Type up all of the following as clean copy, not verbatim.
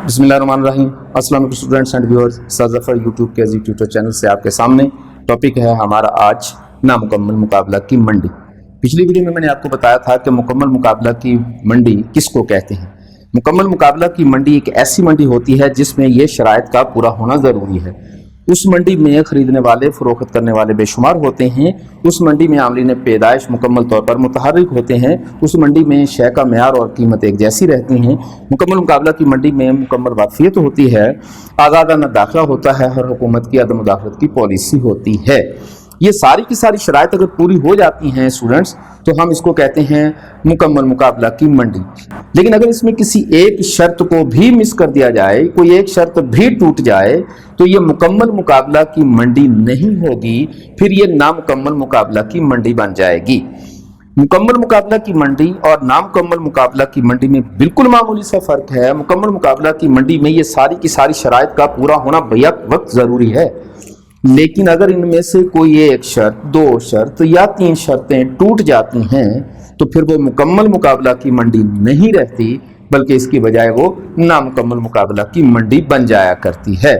बिस्मिल्लाहिर्रहमानिर्रहीम। अस्सलाम वालेकुम students and viewers. Sir Zafar YouTube के ट्यूटर चैनल से आपके सामने टॉपिक है हमारा आज नामुकम्मल मुकाबला की मंडी। पिछली वीडियो में मैंने आपको बताया था कि मुकम्मल मुकाबला की मंडी किसको कहते हैं। मुकम्मल मुकाबला की मंडी एक ऐसी मंडी होती है जिसमें ये शराइत का पूरा होना ज़रूरी है। उस मंडी में खरीदने वाले फरोख्त करने वाले बेशुमार होते हैं। उस मंडी में आमलीन पैदाइश मुकम्मल तौर पर मुतहर्रिक होते हैं। उस मंडी में शय का मेयार और कीमत एक जैसी रहती हैं। मुकम्मल मुकाबला की मंडी में मुकम्मल वाक़ियत होती है, आज़ादाना दाखिला होता है, हर हुकूमत की अदम मुदाखलत की पॉलिसी होती है। ये सारी की सारी शराइत अगर पूरी हो जाती हैं स्टूडेंट्स, तो हम इसको कहते हैं मुकम्मल मुकाबला की मंडी। लेकिन अगर इसमें किसी एक शर्त को भी मिस कर दिया जाए, कोई एक शर्त भी टूट जाए, तो ये मुकम्मल मुकाबला की मंडी नहीं होगी, फिर ये नामुकम्मल मुकाबला की मंडी बन जाएगी। मुकम्मल मुकाबला की मंडी और नामुकम्मल मुकाबला की मंडी में बिल्कुल मामूली सा फर्क है। मुकम्मल मुकाबला की मंडी में ये सारी की सारी शराइत का पूरा होना बैक वक्त ज़रूरी है, लेकिन अगर इनमें से कोई एक शर्त, दो शर्त या तीन शर्तें टूट जाती हैं, तो फिर वो मुकम्मल मुकाबला की मंडी नहीं रहती, बल्कि इसकी बजाय वो नामुकम्मल मुकाबला की मंडी बन जाया करती है।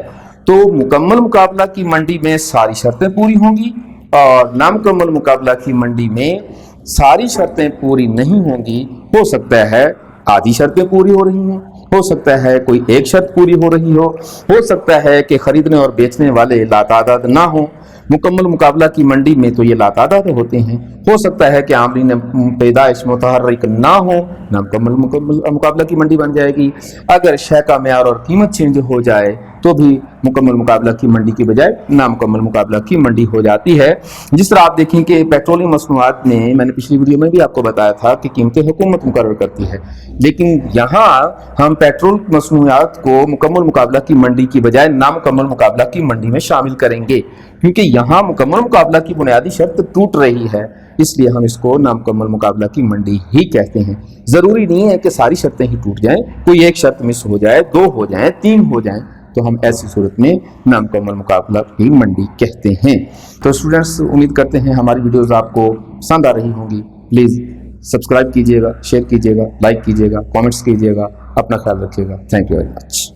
तो मुकम्मल मुकाबला की मंडी में सारी शर्तें पूरी होंगी और नामुकम्मल मुकाबला की मंडी में सारी शर्तें पूरी नहीं होंगी। हो सकता है आधी शर्तें पूरी हो रही हों, हो सकता है कोई एक शर्त पूरी हो रही हो सकता है कि खरीदने और बेचने वाले लातादाद ना हो। मुकम्मल मुकाबला की मंडी में तो ये लातादाद होते हैं। हो सकता है कि आमलीन पैदाइश मुतहर्रिक ना हो, नामुकम्मल मुकाबला की मंडी बन जाएगी। अगर शय का मेयार और कीमत चेंज हो जाए तो भी मुकम्मल मुकाबला की मंडी की बजाय नामुकम्मल मुकाबला की मंडी हो जाती है। जिस तरह आप देखें कि पेट्रोलियम मसनूआत में, मैंने पिछली वीडियो में भी आपको बताया था कि कीमतें हुकूमत मुकर्रर करती है, लेकिन यहाँ हम पेट्रोल मसनूआत को मुकम्मल मुकाबला की मंडी की बजाय नामुकम्मल मुकाबला की मंडी में शामिल करेंगे, क्योंकि यहाँ मुकम्मल मुकाबला की बुनियादी शर्त टूट रही है, इसलिए हम इसको नामुकम्मल मुकाबला की मंडी ही कहते हैं। ज़रूरी नहीं है कि सारी शर्तें ही टूट जाएं, कोई एक शर्त मिस हो जाए, दो हो जाएं, तीन हो जाएं, तो हम ऐसी सूरत में नामुकम्मल मुकाबला की मंडी कहते हैं। तो स्टूडेंट्स, उम्मीद करते हैं हमारी वीडियोस आपको पसंद आ रही होंगी। प्लीज़ सब्सक्राइब कीजिएगा, शेयर कीजिएगा, लाइक कीजिएगा, कमेंट्स कीजिएगा। अपना ख्याल रखिएगा। Thank you very much.